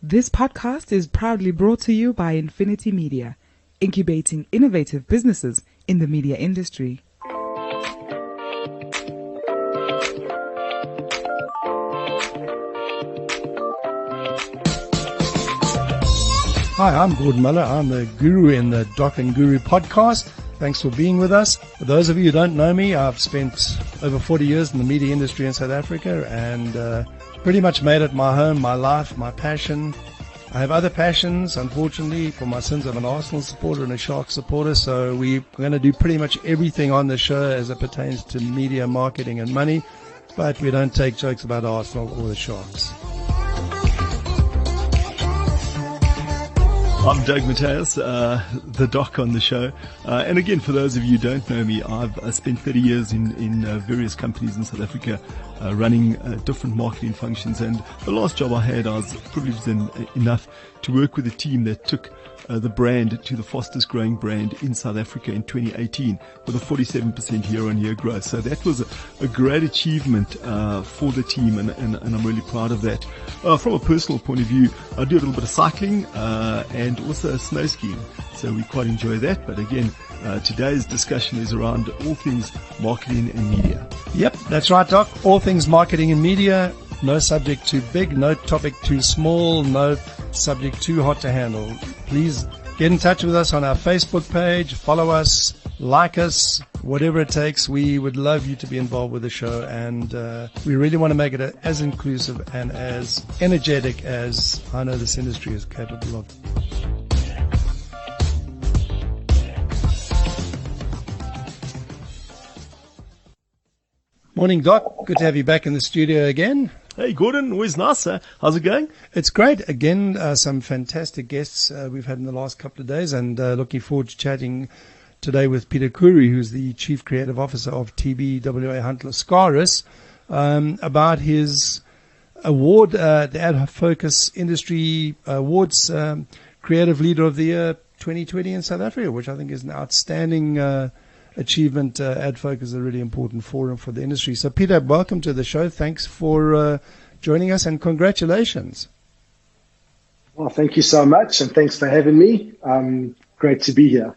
This podcast is proudly brought to you by Infinity Media, incubating innovative businesses in the media industry. Hi, I'm Gordon Muller. I'm the guru in the Doc and Guru podcast. Thanks for being with us. For those of you who don't know me, I've spent over 40 years in the media industry in South Africa and pretty much made it my home, my life, my passion. I have other passions, unfortunately. For my sins, I'm an Arsenal supporter and a Sharks supporter, so we're going to do pretty much everything on the show as it pertains to media, marketing and money, but we don't take jokes about Arsenal or the Sharks. I'm Doug Mattheus, the doc on the show. And again, for those of you who don't know me, I've spent 30 years in various companies in South Africa running different marketing functions. And the last job I had, I was privileged enough to work with a team that took the brand to the fastest growing brand in South Africa in 2018 with a 47% year-on-year growth. So that was a great achievement for the team, and I'm really proud of that. From a personal point of view, I do a little bit of cycling and also snow skiing, so we quite enjoy that. But again, today's discussion is around all things marketing and media. Yep, that's right, Doc. All things marketing and media. No subject too big, no topic too small, no subject too hot to handle. Please get in touch with us on our Facebook page, follow us, like us, whatever it takes. We would love you to be involved with the show, and we really want to make it as inclusive and as energetic as I know this industry is capable of. Morning, Doc. Good to have you back in the studio again. Hey, Gordon. Always nice. How's it going? It's great. Again, some fantastic guests we've had in the last couple of days, and looking forward to chatting today with Pete Khoury, who's the Chief Creative Officer of TBWA Hunt Lascaris, about his award, the AdFocus Industry Awards Creative Leader of the Year 2020 in South Africa, which I think is an outstanding achievement. AdFocus is a really important forum for the industry. So, Peter, welcome to the show. Thanks for joining us, and congratulations. Well, thank you so much, and thanks for having me. Great to be here.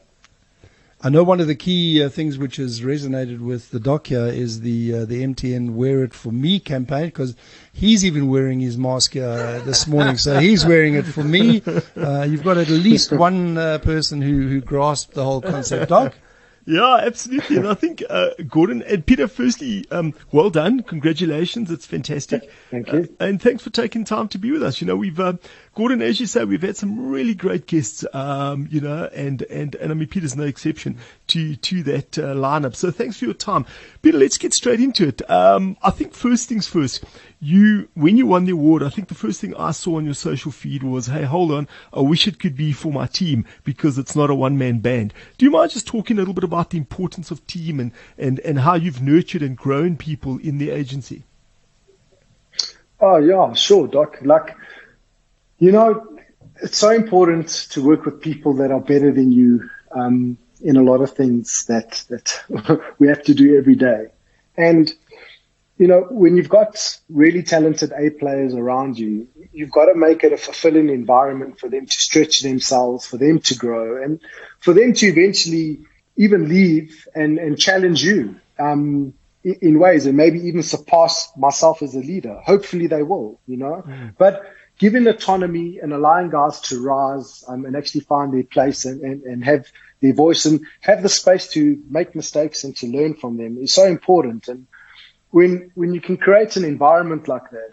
I know one of the key things which has resonated with the doc here is the MTN Wear It For Me campaign, because he's even wearing his mask this morning, so he's wearing it for me. You've got at least one person who grasped the whole concept, Doc. Yeah, absolutely. And I think, Gordon and Peter, firstly, well done. Congratulations. It's fantastic. Thank you. And thanks for taking time to be with us. You know, we've, Gordon, as you say, we've had some really great guests, you know, and I mean, Peter's no exception to that lineup. So thanks for your time. Peter, let's get straight into it. I think first things first, when you won the award, I think the first thing I saw on your social feed was, hey, hold on, I wish it could be for my team because it's not a one-man band. Do you mind just talking a little bit about the importance of team and how you've nurtured and grown people in the agency? Oh, yeah, sure, Doc. Like, you know, it's so important to work with people that are better than you in a lot of things that we have to do every day. And you know, when you've got really talented A players around you, you've got to make it a fulfilling environment for them to stretch themselves, for them to grow, and for them to eventually even leave and challenge you in ways and maybe even surpass myself as a leader. Hopefully they will, you know. But giving autonomy and allowing guys to rise and actually find their place and have their voice and have the space to make mistakes and to learn from them is so important. And when you can create an environment like that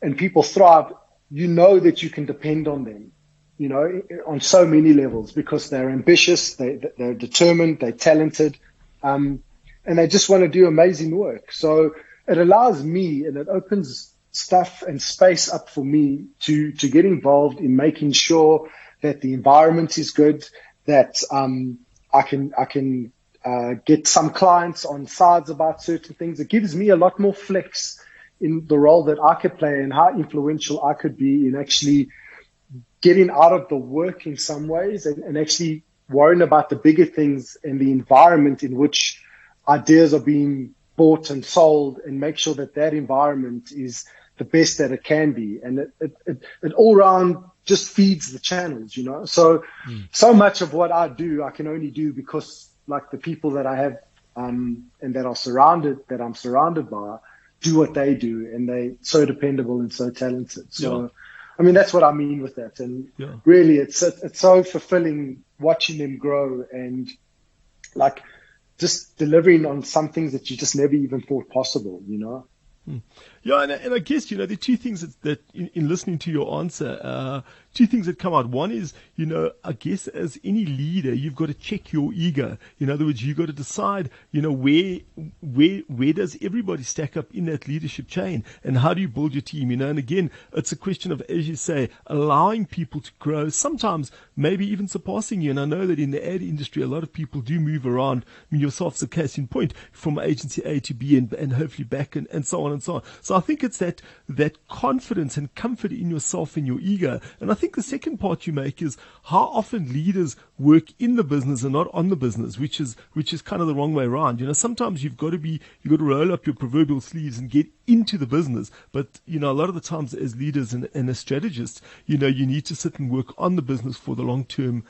and people thrive, you know that you can depend on them, you know, on so many levels because they're ambitious, they're determined, they're talented, and they just want to do amazing work. So it allows me and it opens stuff and space up for me to get involved in making sure that the environment is good, that I can get some clients on sides about certain things. It gives me a lot more flex in the role that I could play and how influential I could be in actually getting out of the work in some ways and actually worrying about the bigger things and the environment in which ideas are being bought and sold, and make sure that that environment is the best that it can be. And it all round just feeds the channels, you know. So much of what I do, I can only do because like the people that I have and that I'm surrounded by do what they do, and they so dependable and so talented. So, I mean, that's what I mean with that. And really, it's so fulfilling watching them grow and like just delivering on some things that you just never even thought possible, you know? Yeah, and I guess, you know, the two things that in listening to your answer, two things that come out. One is, you know, I guess as any leader, you've got to check your ego. In other words, you've got to decide, you know, where does everybody stack up in that leadership chain, and how do you build your team, you know? And again, it's a question of, as you say, allowing people to grow, sometimes maybe even surpassing you. And I know that in the ad industry, a lot of people do move around. I mean, yourself's a case in point, from agency A to B and hopefully back and so on and so on. So I think it's that confidence and comfort in yourself and your ego. And I think the second part you make is how often leaders work in the business and not on the business, which is kind of the wrong way around. You know, sometimes you've got to roll up your proverbial sleeves and get into the business. But, you know, a lot of the times as leaders and as strategists, you know, you need to sit and work on the business for the long-term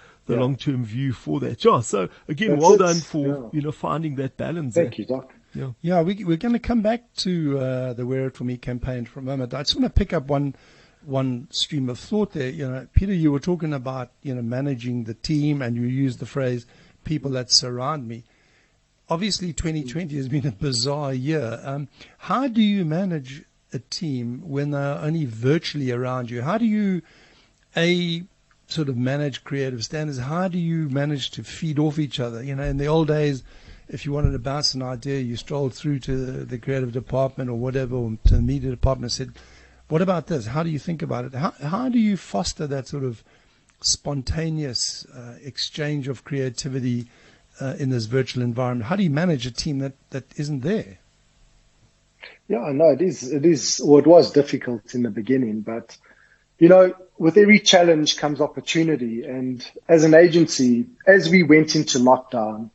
view for that. Yeah. So again, well done for, you know, finding that balance. Thank you, Doc. Yeah, we're going to come back to the Wear It For Me campaign for a moment. I just want to pick up one stream of thought there. You know, Peter, you were talking about, you know, managing the team, and you used the phrase people that surround me. Obviously, 2020 has been a bizarre year. How do you manage a team when they're only virtually around you? How do you, sort of manage creative standards? How do you manage to feed off each other? You know, in the old days, if you wanted to bounce an idea, you strolled through to the creative department or whatever, or to the media department and said, what about this? How do you think about it? How do you foster that sort of spontaneous exchange of creativity in this virtual environment? How do you manage a team that isn't there? Yeah, I know it is, or it was difficult in the beginning, but, you know, with every challenge comes opportunity. And as an agency, as we went into lockdown,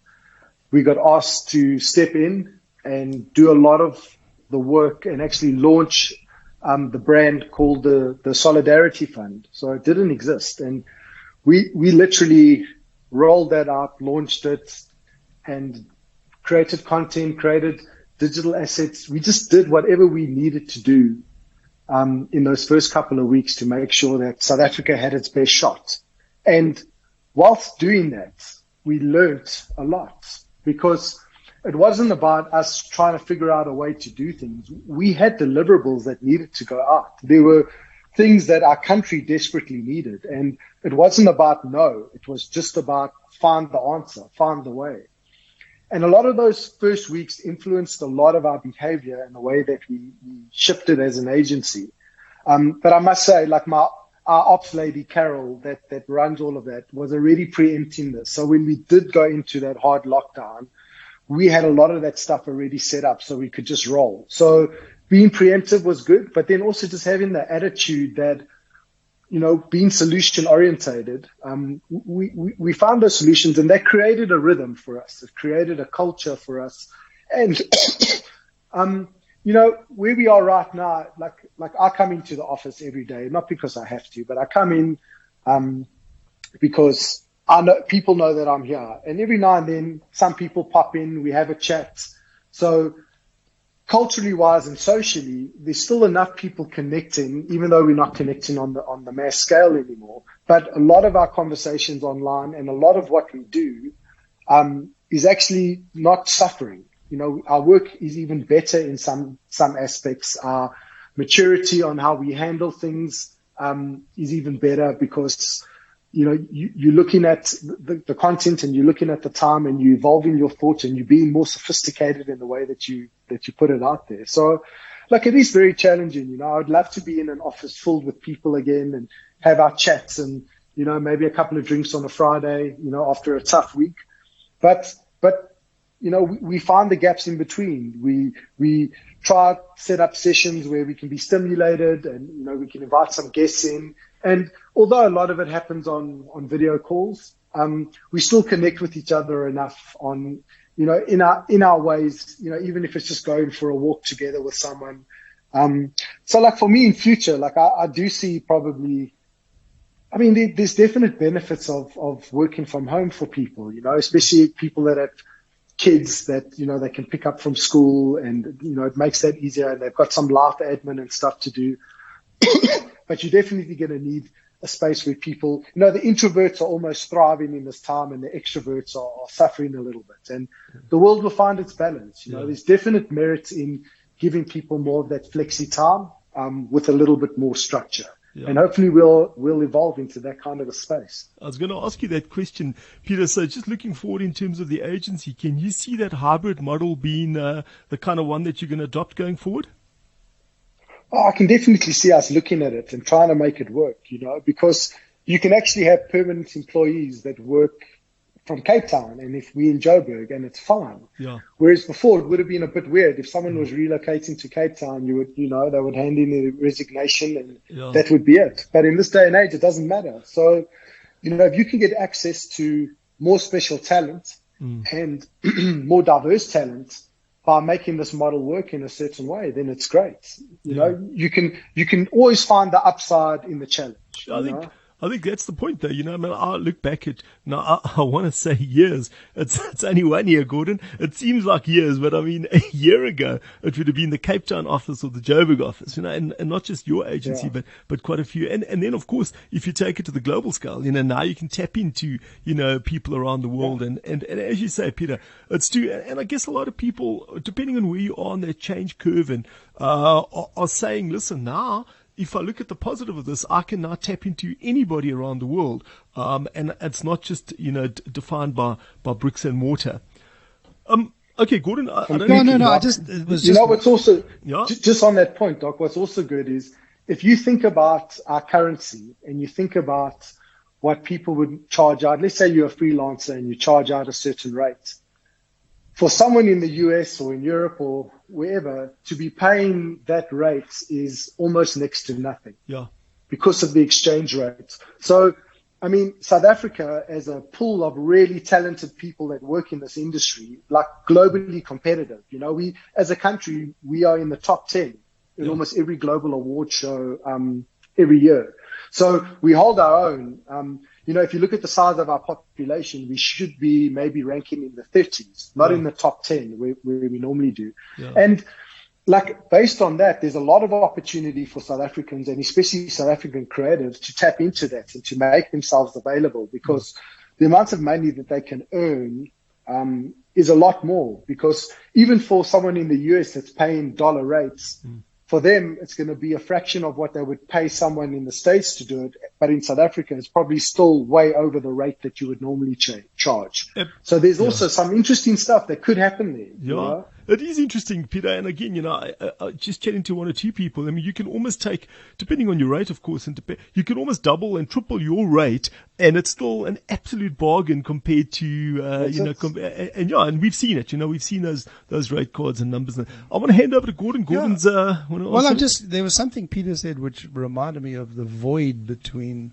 we got asked to step in and do a lot of the work and actually launch the brand called the Solidarity Fund. So it didn't exist. And we literally rolled that out, launched it, and created content, created digital assets. We just did whatever we needed to do in those first couple of weeks to make sure that South Africa had its best shot. And whilst doing that, we learned a lot, because it wasn't about us trying to figure out a way to do things. We had deliverables that needed to go out. There were things that our country desperately needed. And it wasn't about no, it was just about find the answer, find the way. And a lot of those first weeks influenced a lot of our behavior and the way that we shifted as an agency. But I must say, like our ops lady, Carol, that runs all of that, was already preempting this. So when we did go into that hard lockdown, we had a lot of that stuff already set up so we could just roll. So being preemptive was good, but then also just having the attitude that, you know, being solution orientated, we found those solutions, and that created a rhythm for us. It created a culture for us. And, you know, where we are right now, like I come into the office every day, not because I have to, but I come in because I know people know that I'm here. And every now and then some people pop in, we have a chat. So culturally wise and socially, there's still enough people connecting, even though we're not connecting on the mass scale anymore. But a lot of our conversations online and a lot of what we do is actually not suffering. You know, our work is even better in some aspects. Our maturity on how we handle things is even better, because, you know, you're looking at the content, and you're looking at the time, and you're evolving your thoughts, and you're being more sophisticated in the way that you put it out there. So, like, it is very challenging. You know, I would love to be in an office filled with people again and have our chats, and, you know, maybe a couple of drinks on a Friday, you know, after a tough week. But you know, we find the gaps in between. We try to set up sessions where we can be stimulated, and, you know, we can invite some guests in. And although a lot of it happens on video calls, we still connect with each other enough on, you know, in our ways, you know, even if it's just going for a walk together with someone, So like for me in future, like I do see probably, I mean, there's definite benefits of working from home for people, especially people that have kids that, they can pick up from school, and, it makes that easier, and they've got some life admin and stuff to do. But you're definitely going to need a space where people, the introverts are almost thriving in this time, and the extroverts are suffering a little bit. And the world will find its balance. There's definite merit in giving people more of that flexi time with a little bit more structure. Yeah. And hopefully we'll evolve into that kind of a space. I was going to ask you that question, Peter. So just looking forward in terms of the agency, can you see that hybrid model being the kind of one that you're going to adopt going forward? Oh, I can definitely see us looking at it and trying to make it work, because you can actually have permanent employees that work from Cape Town, and if we're in Joburg, and it's fine. Yeah. Whereas before it would have been a bit weird if someone was relocating to Cape Town. You would, they would hand in a resignation, and that would be it. But in this day and age, it doesn't matter. So, if you can get access to more special talent and more diverse talent by making this model work in a certain way, then it's great. You can always find the upside in the challenge. I think that's the point, though. I look back at, I want to say years. It's only 1 year, Gordon. It seems like years, but I mean, a year ago, it would have been the Cape Town office or the Joburg office, and not just your agency, but quite a few. And then, of course, if you take it to the global scale, now you can tap into, people around the world. And as you say, Peter, it's true. And I guess a lot of people, depending on where you are on that change curve, and are saying, listen, now, if I look at the positive of this, I can now tap into anybody around the world. And it's not just, defined by bricks and mortar. Okay, Gordon. What's also, just on that point, Doc, what's also good is if you think about our currency and you think about what people would charge out, let's say you're a freelancer and you charge out a certain rate. For someone in the US or in Europe or wherever, to be paying that rate is almost next to nothing. Yeah. Because of the exchange rate. So, I mean, South Africa as a pool of really talented people that work in this industry, like globally competitive, we, as a country, we are in the top 10 in almost every global award show every year. So we hold our own. If you look at the size of our population, we should be maybe ranking in the 30s, not in the top 10 where we normally do. Yeah. And based on that, there's a lot of opportunity for South Africans, and especially South African creatives, to tap into that and to make themselves available, because the amount of money that they can earn is a lot more. Because even for someone in the US that's paying dollar rates, for them, it's going to be a fraction of what they would pay someone in the States to do it. But in South Africa, it's probably still way over the rate that you would normally charge. So there's also some interesting stuff that could happen there. Yeah. It is interesting, Peter. And again, I just chatting to one or two people. I mean, you can almost take, depending on your rate, of course, and you can almost double and triple your rate, and it's still an absolute bargain compared to, and we've seen it. We've seen those rate cards and numbers. I want to hand over to Gordon. Gordon's. There was something Peter said which reminded me of the void between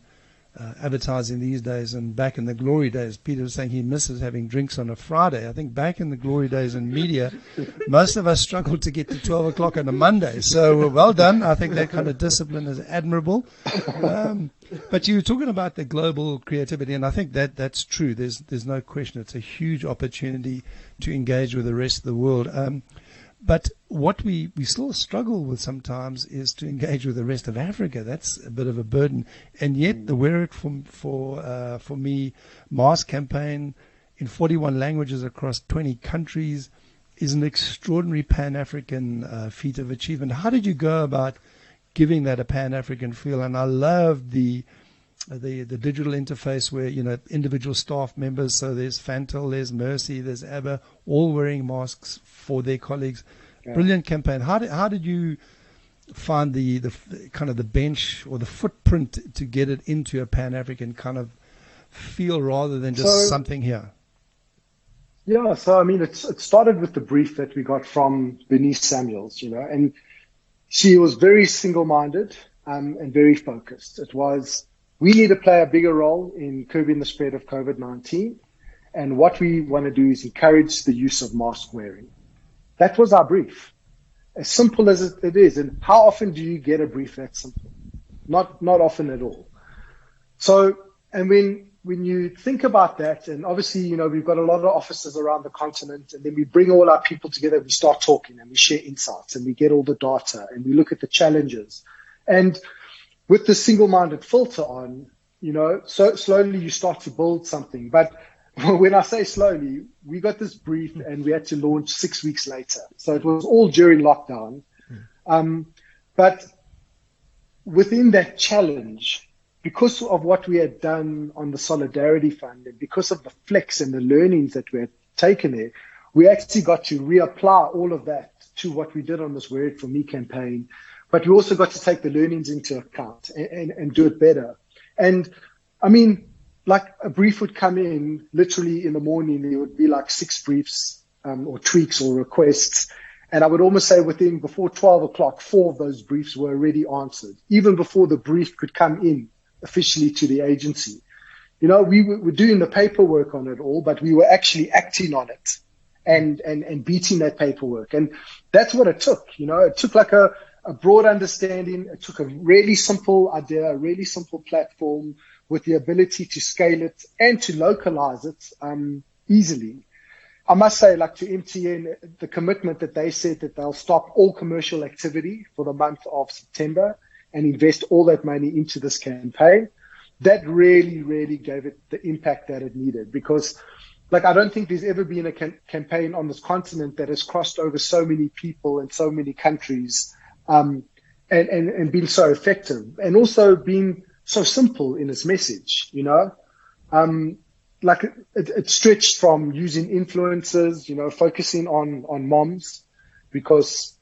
advertising these days and back in the glory days. Peter was saying he misses having drinks on a Friday. I think back in the glory days in media, most of us struggled to get to 12 o'clock on a Monday. So well done. I think that kind of discipline is admirable. But you were talking about the global creativity, and I think that's true. There's no question. It's a huge opportunity to engage with the rest of the world. But what we still struggle with sometimes is to engage with the rest of Africa. That's a bit of a burden. And yet the Wear It for Me mask campaign in 41 languages across 20 countries is an extraordinary Pan-African feat of achievement. How did you go about giving that a Pan-African feel? And I love the digital interface where, individual staff members, so there's Fantel, there's Mercy, there's ABBA, all wearing masks for their colleagues. Yeah. Brilliant campaign. How did you find the kind of the bench or the footprint to get it into a Pan-African kind of feel rather than just something here? Yeah, so I mean, it started with the brief that we got from Bernice Samuels, and she was very single-minded and very focused. It was, we need to play a bigger role in curbing the spread of COVID-19. And what we want to do is encourage the use of mask wearing. That was our brief. as simple as it is. And how often do you get a brief that simple? Not often at all. So, and when you think about that, and obviously, we've got a lot of offices around the continent, and then we bring all our people together, we start talking and we share insights and we get all the data and we look at the challenges. And with the single-minded filter on, so slowly you start to build something. But when I say slowly, we got this brief and we had to launch 6 weeks later. So it was all during lockdown. But within that challenge, because of what we had done on the Solidarity Fund and because of the flex and the learnings that we had taken there, we actually got to reapply all of that to what we did on this Wear It For Me campaign. But we also got to take the learnings into account and do it better. And I mean, like a brief would come in literally in the morning, there would be like 6 briefs or tweaks or requests. And I would almost say before 12 o'clock, 4 of those briefs were already answered, even before the brief could come in officially to the agency. We were doing the paperwork on it all, but we were actually acting on it and beating that paperwork. And that's what it took. It took like a broad understanding. It took a really simple idea, a really simple platform with the ability to scale it and to localize it easily. I must say, like to MTN, the commitment that they said that they'll stop all commercial activity for the month of September and invest all that money into this campaign, that really, really gave it the impact that it needed. Because, I don't think there's ever been a campaign on this continent that has crossed over so many people and so many countries and been so effective, and also been so simple in its message, it stretched from using influencers, focusing on moms, because,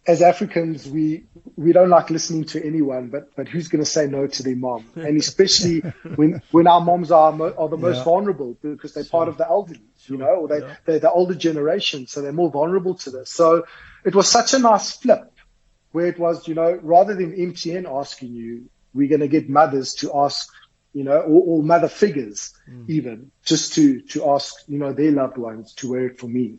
as Africans, we don't like listening to anyone, but who's going to say no to their mom? And especially when our moms are the most vulnerable, because they're part of the elderly, or they're the older generation, so they're more vulnerable to this. So it was such a nice flip, where it was, rather than MTN asking you, we're going to get mothers to ask, or mother figures even, just to ask, their loved ones to wear it for me.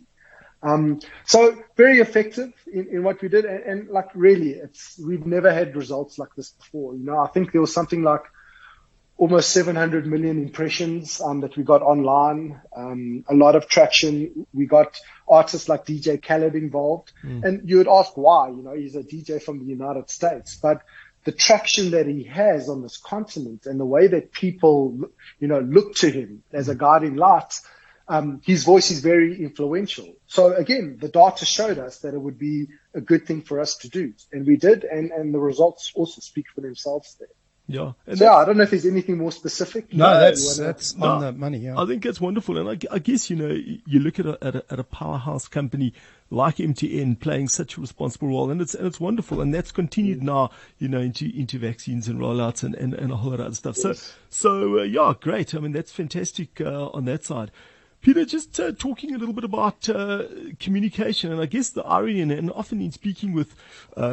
So very effective in what we did. And really, we've never had results like this before. I think there was something like almost 700 million impressions that we got online, a lot of traction. We got artists like DJ Khaled involved. And you would ask why, he's a DJ from the United States. But the traction that he has on this continent and the way that people, look to him as a guiding light, his voice is very influential. So again, the data showed us that it would be a good thing for us to do. And we did, and the results also speak for themselves there. Yeah. I don't know if there's anything more specific. No, that's on the money. Yeah. I think that's wonderful. And I guess, you look at a powerhouse company like MTN playing such a responsible role, and it's wonderful. And that's continued now, into vaccines and rollouts and a whole lot of other stuff. Yes. So great. I mean, that's fantastic, on that side. Peter, just talking a little bit about communication, and I guess the irony, and often in speaking with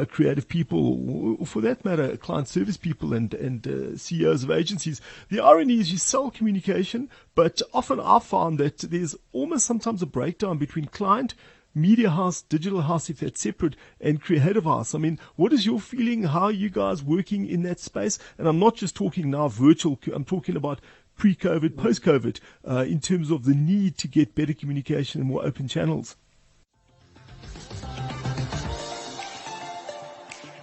creative people, or for that matter, client service people and CEOs of agencies, the irony is you sell communication, but often I found that there's almost sometimes a breakdown between client, media house, digital house, if that's separate, and creative house. I mean, what is your feeling? How are you guys working in that space? And I'm not just talking now virtual, I'm talking about pre-COVID, post-COVID, in terms of the need to get better communication and more open channels.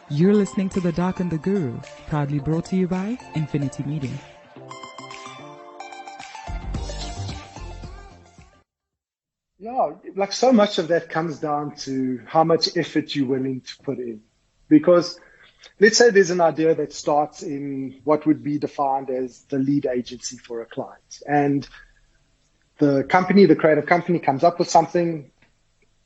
You're listening to The Doc and the Guru, proudly brought to you by Infinity Media. Yeah, so much of that comes down to how much effort you're willing to put in. Because let's say there's an idea that starts in what would be defined as the lead agency for a client. And the creative company comes up with something.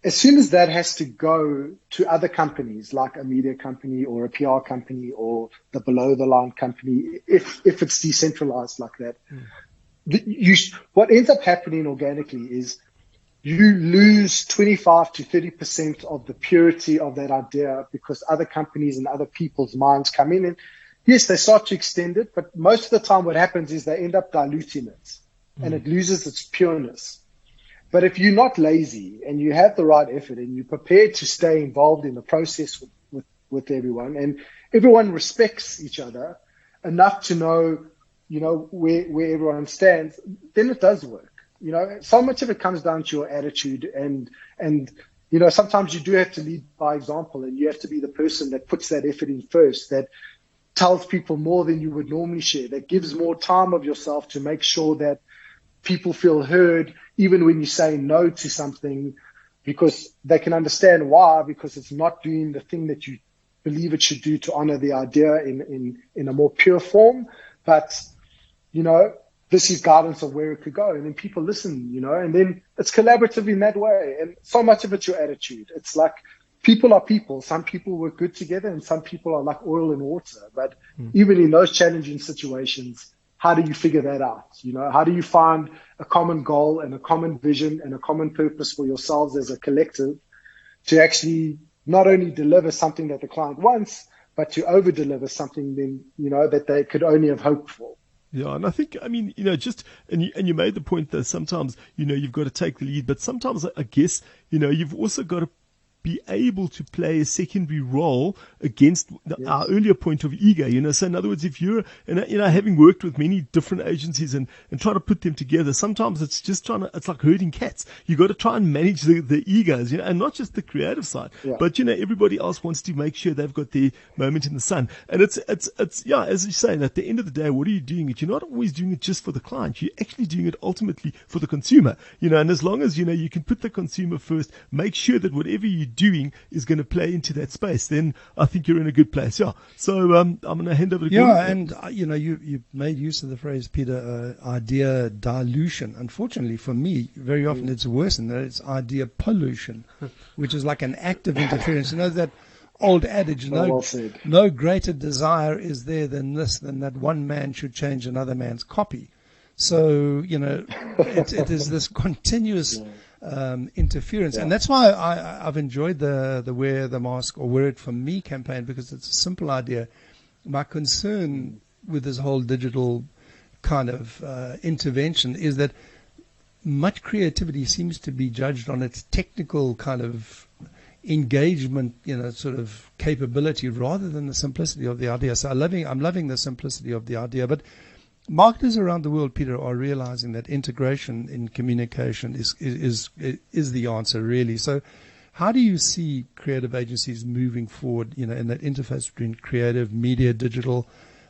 As soon as that has to go to other companies, like a media company or a PR company or the below the line company, if it's decentralized like that, what ends up happening organically is you lose 25 to 30% of the purity of that idea, because other companies and other people's minds come in, and yes, they start to extend it, but most of the time what happens is they end up diluting it and it loses its pureness. But if you're not lazy and you have the right effort and you're prepared to stay involved in the process with everyone, and everyone respects each other enough to know, where everyone stands, then it does work. So much of it comes down to your attitude, and sometimes you do have to lead by example, and you have to be the person that puts that effort in first, that tells people more than you would normally share, that gives more time of yourself to make sure that people feel heard, even when you say no to something, because they can understand why, because it's not doing the thing that you believe it should do to honor the idea in a more pure form. But, this is guidance of where it could go. And then people listen, and then it's collaborative in that way. And so much of it's your attitude. It's like people are people. Some people work good together and some people are like oil and water. But even in those challenging situations, how do you figure that out? How do you find a common goal and a common vision and a common purpose for yourselves as a collective to actually not only deliver something that the client wants, but to over deliver something then, that they could only have hoped for. Yeah, and I think, and you made the point that sometimes, you've got to take the lead, but sometimes I guess, you've also got to be able to play a secondary role against our earlier point of ego, So in other words, if you're, having worked with many different agencies and try to put them together, sometimes it's just it's like herding cats. You got to try and manage the egos, and not just the creative side, but, everybody else wants to make sure they've got their moment in the sun. And it's, as you say, at the end of the day, what are you doing it? You're not always doing it just for the client. You're actually doing it ultimately for the consumer, and as long as, you can put the consumer first, make sure that whatever you doing is going to play into that space, then I think you're in a good place. Yeah. So I'm going to hand over to Gordon. And you made use of the phrase, Peter, idea dilution. Unfortunately for me, very often it's worse than that. It's idea pollution, which is like an active interference. That old adage, no greater desire is there than that one man should change another man's copy. So, it is this continuous interference. And that's why I've enjoyed the Wear the Mask or Wear It For Me campaign, because it's a simple idea. My concern with this whole digital kind of intervention is that much creativity seems to be judged on its technical kind of engagement, sort of capability, rather than the simplicity of the idea. So I'm loving the simplicity of the idea. But marketers around the world, Peter, are realizing that integration in communication is the answer, really. So how do you see creative agencies moving forward, in that interface between creative, media, digital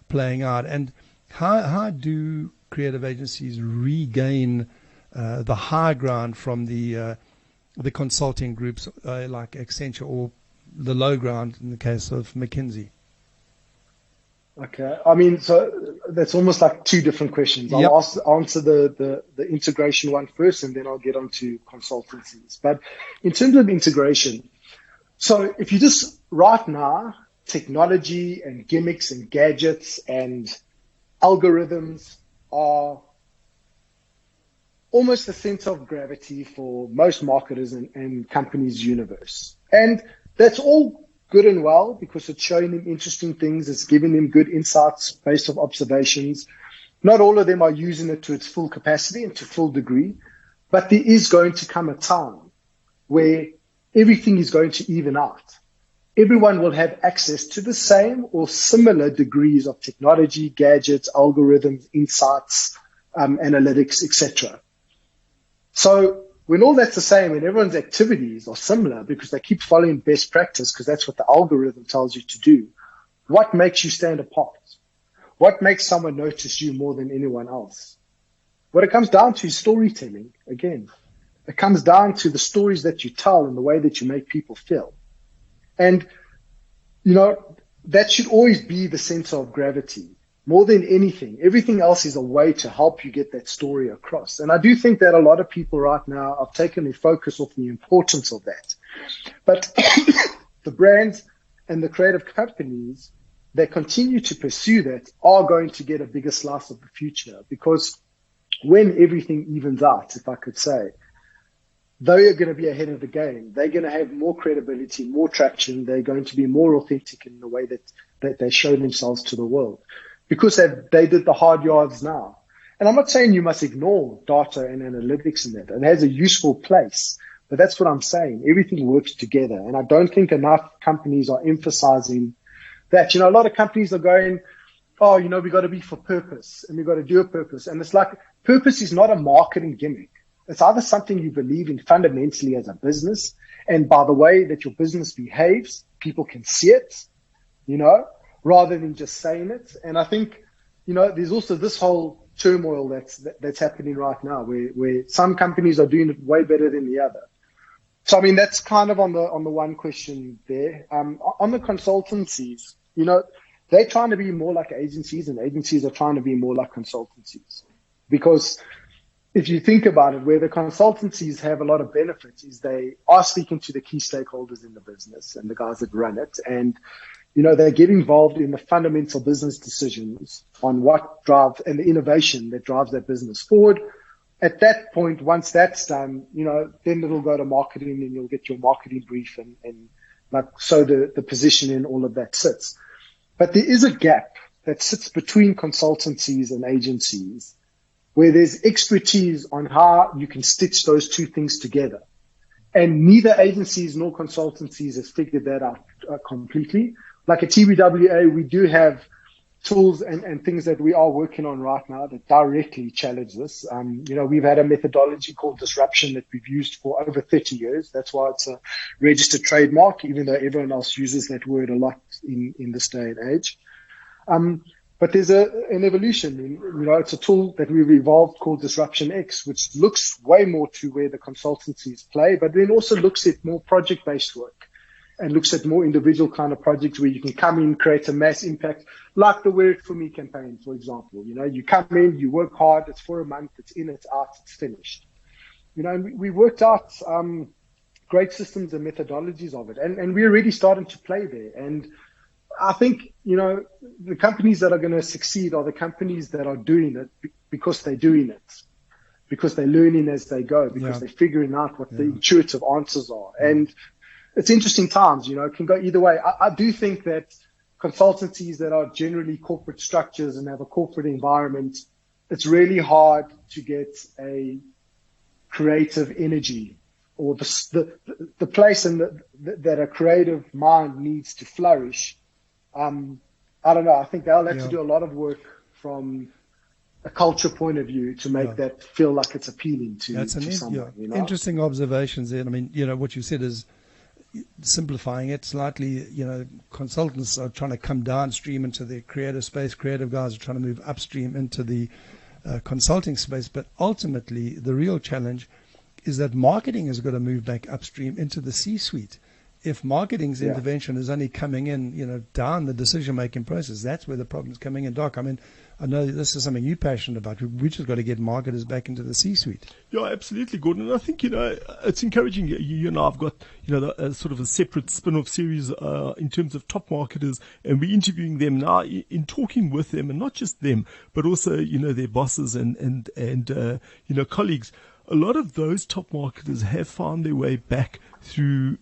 playing out? And how do creative agencies regain the high ground from the consulting groups like Accenture, or the low ground in the case of McKinsey? Okay. So that's almost like two different questions. I'll answer the integration one first, and then I'll get on to consultancies. But in terms of integration, so if you just right now, technology and gimmicks and gadgets and algorithms are almost the center of gravity for most marketers and companies' universe. And that's all good and well, because it's showing them interesting things. It's giving them good insights based on observations. Not all of them are using it to its full capacity and to full degree, but there is going to come a time where everything is going to even out. Everyone will have access to the same or similar degrees of technology, gadgets, algorithms, insights, analytics, etc. So when all that's the same and everyone's activities are similar because they keep following best practice, because that's what the algorithm tells you to do, what makes you stand apart? What makes someone notice you more than anyone else? What it comes down to is storytelling. Again, it comes down to the stories that you tell and the way that you make people feel. And, that should always be the center of gravity. More than anything, everything else is a way to help you get that story across. And I do think that a lot of people right now have taken their focus off the importance of that. But the brands and the creative companies that continue to pursue that are going to get a bigger slice of the future, because when everything evens out, if I could say, they are going to be ahead of the game. They're going to have more credibility, more traction. They're going to be more authentic in the way that they show themselves to the world, because they did the hard yards now. And I'm not saying you must ignore data and analytics in that. It has a useful place, but that's what I'm saying. Everything works together. And I don't think enough companies are emphasizing that. A lot of companies are going, oh, we got to be for purpose and we got to do a purpose. And it's like, purpose is not a marketing gimmick. It's either something you believe in fundamentally as a business. And by the way that your business behaves, people can see it, rather than just saying it. And I think, there's also this whole turmoil that's happening right now where some companies are doing it way better than the other. So, I mean, that's kind of on the one question there. On the consultancies, they're trying to be more like agencies, and agencies are trying to be more like consultancies. Because if you think about it, where the consultancies have a lot of benefits is they are speaking to the key stakeholders in the business and the guys that run it. And, they get involved in the fundamental business decisions on what drives and the innovation that drives that business forward. At that point, once that's done, then it'll go to marketing and you'll get your marketing brief and so the position in all of that sits. But there is a gap that sits between consultancies and agencies where there's expertise on how you can stitch those two things together. And neither agencies nor consultancies has figured that out completely. Like at TBWA, we do have tools and things that we are working on right now that directly challenge this. We've had a methodology called disruption that we've used for over 30 years. That's why it's a registered trademark, even though everyone else uses that word a lot in this day and age. But there's an evolution. It's a tool that we've evolved called Disruption X, which looks way more to where the consultancies play, but then also looks at more project-based work and looks at more individual kind of projects where you can come in, create a mass impact, like the Wear It For Me campaign, for example. You come in, you work hard, it's for a month, it's in, it's out, it's finished. And we worked out great systems and methodologies of it, and we're already starting to play there. And I think, the companies that are going to succeed are the companies that are doing it because they're doing it, because they're learning as they go, because they're figuring out what the intuitive answers are. And it's interesting times, it can go either way. I do think that consultancies that are generally corporate structures and have a corporate environment, it's really hard to get a creative energy or the place that a creative mind needs to flourish. I don't know. I think they'll have to do a lot of work from a culture point of view to make that feel like it's appealing to someone. Interesting observations there. I mean, what you said is simplifying it slightly. Consultants are trying to come downstream into the creative space. Creative guys are trying to move upstream into the consulting space. But ultimately, the real challenge is that marketing has got to move back upstream into the C-suite. If marketing's intervention is only coming in, down the decision-making process, that's where the problem's coming in. Doc, I mean, I know this is something you're passionate about. We just got to get marketers back into the C-suite. Yeah, absolutely, Gordon. And I think, it's encouraging. You and I have got, sort of a separate spin-off series in terms of top marketers, and we're interviewing them now in talking with them, and not just them, but also, their bosses and colleagues. A lot of those top marketers have found their way back through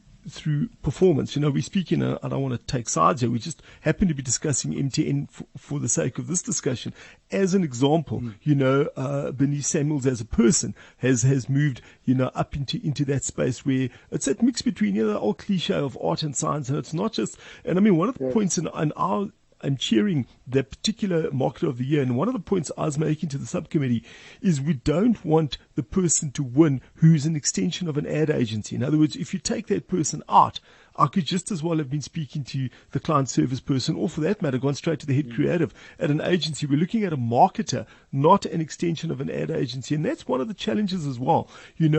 performance. We're speaking, I don't want to take sides here. We just happen to be discussing MTN for the sake of this discussion. As an example, Bernice Samuels as a person has moved, up into that space where it's that mix between, the old cliche of art and science. And it's not just, and I mean, one of the points in our I'm cheering that particular marketer of the year. And one of the points I was making to the subcommittee is we don't want the person to win who's an extension of an ad agency. In other words, if you take that person out, I could just as well have been speaking to the client service person, or for that matter, gone straight to the head creative at an agency. We're looking at a marketer, not an extension of an ad agency. And that's one of the challenges as well, in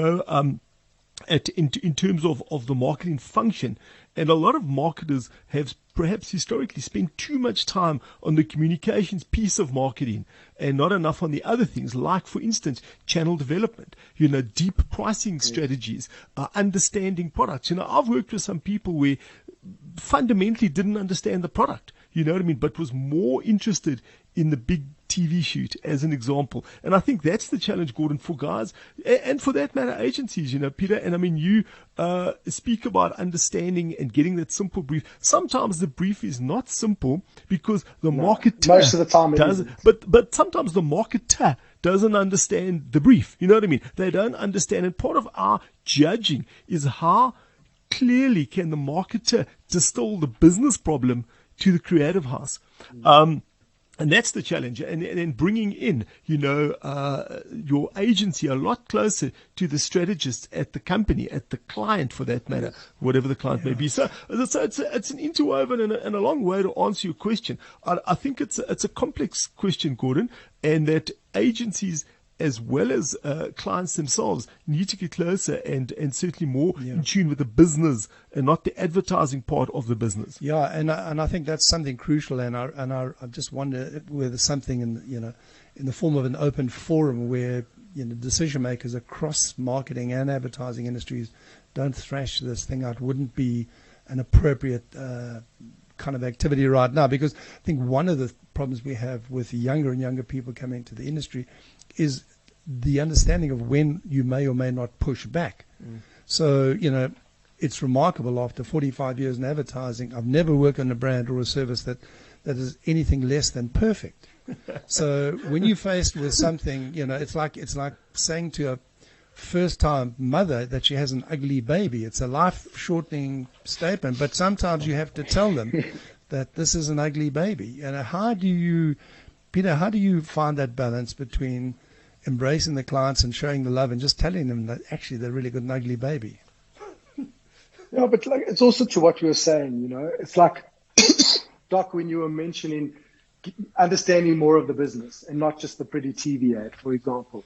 terms of the marketing function. And a lot of marketers have perhaps historically spent too much time on the communications piece of marketing and not enough on the other things, like, for instance, channel development, deep pricing strategies, understanding products. I've worked with some people where fundamentally didn't understand the product, but was more interested in the big TV shoot, as an example. And I think that's the challenge, Gordon, for guys, and for that matter, agencies, Peter. And I mean, you speak about understanding and getting that simple brief. Sometimes the brief is not simple because the marketer most of the time does, but sometimes the marketer doesn't understand the brief. You know what I mean? They don't understand. And part of our judging is how clearly can the marketer distill the business problem to the creative house. And that's the challenge. And then bringing in, your agency a lot closer to the strategist at the company, at the client for that matter, whatever the client may be. So it's an interwoven and a long way to answer your question. I think it's a complex question, Gordon, and that agencies as well as clients themselves need to get closer and certainly more in tune with the business and not the advertising part of the business. Yeah, and I think that's something crucial. And I just wonder whether something in the form of an open forum where decision makers across marketing and advertising industries don't thrash this thing out wouldn't be an appropriate kind of activity right now. Because I think one of the problems we have with younger and younger people coming into the industry is the understanding of when you may or may not push back. So, it's remarkable after 45 years in advertising, I've never worked on a brand or a service that is anything less than perfect. So when you're faced with something, it's like saying to a first-time mother that she has an ugly baby. It's a life-shortening statement, but sometimes you have to tell them that this is an ugly baby. And Peter, how do you find that balance between embracing the clients and showing the love and just telling them that actually they're really got an ugly baby? Yeah, but it's also to what you were saying, it's like, Doc, when you were mentioning understanding more of the business and not just the pretty TV ad, for example.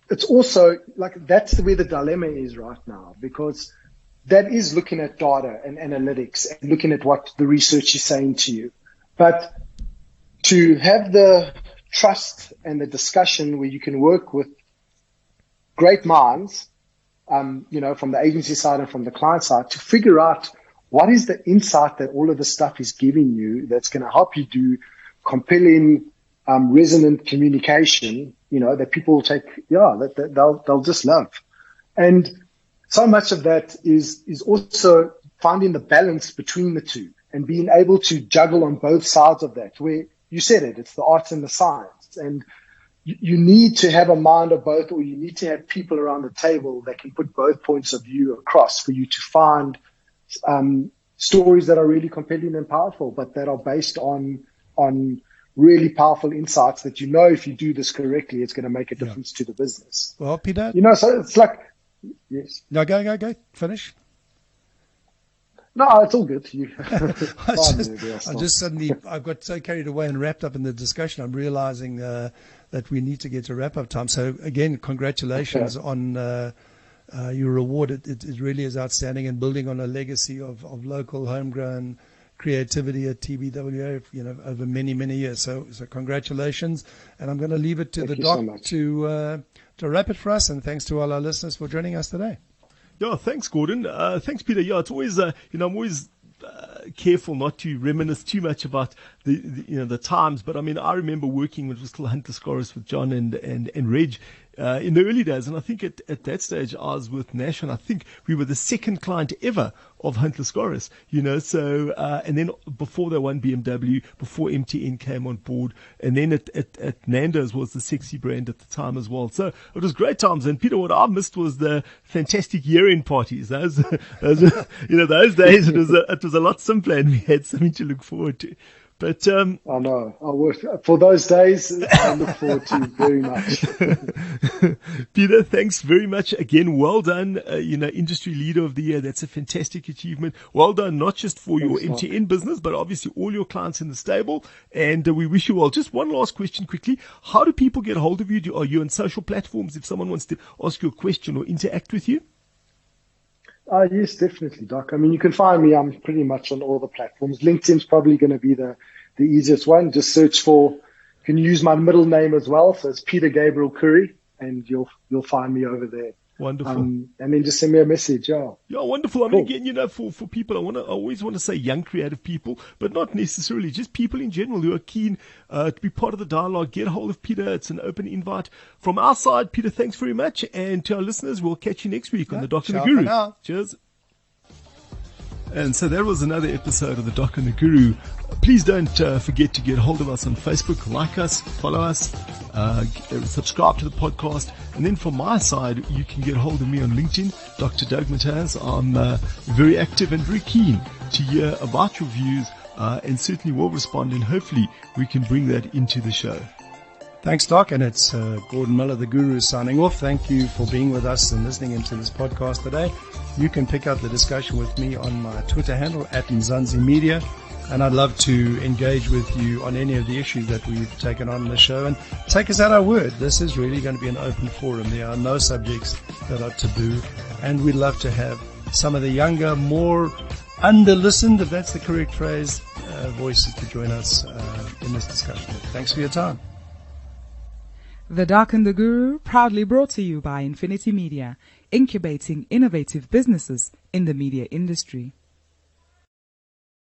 It's also like that's where the dilemma is right now, because that is looking at data and analytics and looking at what the research is saying to you. But to have the trust and the discussion where you can work with great minds, from the agency side and from the client side, to figure out what is the insight that all of this stuff is giving you that's going to help you do compelling, resonant communication, that people will take, that they'll just love. And so much of that is also finding the balance between the two and being able to juggle on both sides of that, where you said it's the arts and the science. And you need to have a mind of both, or you need to have people around the table that can put both points of view across for you to find stories that are really compelling and powerful, but that are based on really powerful insights that if you do this correctly, it's going to make a difference to the business. Well, Peter, so it's like, yes. No, go, finish. No, it's all good. I got so carried away and wrapped up in the discussion, I'm realizing that we need to get to wrap up time. So again, congratulations on your reward. It really is outstanding, and building on a legacy of local homegrown creativity at TBWA, over many, many years. So congratulations. And I'm going to leave it to the doc to wrap it for us. And thanks to all our listeners for joining us today. Yeah, thanks, Gordon. Thanks, Peter. Yeah, it's always, I'm always careful not to reminisce too much about the times. But I mean, I remember working with Lascaris with John and Reg in the early days. And I think at that stage I was with Nash, and I think we were the second client ever of Lascaris, so, and then before they won BMW, before MTN came on board, and then at Nando's was the sexy brand at the time as well. So it was great times. And Peter, what I missed was the fantastic year-end parties. Those those days it was a lot simpler, and we had something to look forward to. But I know. For those days, I look forward to very much. Peter, thanks very much again. Well done. Industry Leader of the Year. That's a fantastic achievement. Well done, not just for your MTN business, but obviously all your clients in the stable. And we wish you well. Just one last question quickly. How do people get hold of you? Are you on social platforms if someone wants to ask you a question or interact with you? Yes, definitely, Doc. I mean, you can find me. I'm pretty much on all the platforms. LinkedIn's probably going to be the easiest one. Just search for, you can use my middle name as well. So it's Peter Gabriel Khoury, and you'll find me over there. Wonderful. And then just send me a message. Yeah, wonderful. I mean, again, for people, I always want to say young creative people, but not necessarily, just people in general who are keen to be part of the dialogue. Get a hold of Peter. It's an open invite from our side. Peter, thanks very much. And to our listeners, we'll catch you next week on the Doc and the Guru. Cheers. And so that was another episode of the Doc and the Guru. Please don't forget to get hold of us on Facebook, like us, follow us, subscribe to the podcast. And then from my side, you can get hold of me on LinkedIn, Dr. Doug Mattheus. I'm very active and very keen to hear about your views, and certainly will respond, and hopefully we can bring that into the show. Thanks, Doc, and it's Gordon Miller, the Guru, signing off. Thank you for being with us and listening into this podcast today. You can pick up the discussion with me on my Twitter handle, @MzansiMedia, and I'd love to engage with you on any of the issues that we've taken on in the show. And take us at our word. This is really going to be an open forum. There are no subjects that are taboo, and we'd love to have some of the younger, more under-listened, if that's the correct phrase, voices to join us in this discussion. Thanks for your time. The Doc and the Guru, proudly brought to you by Infinity Media, incubating innovative businesses in the media industry.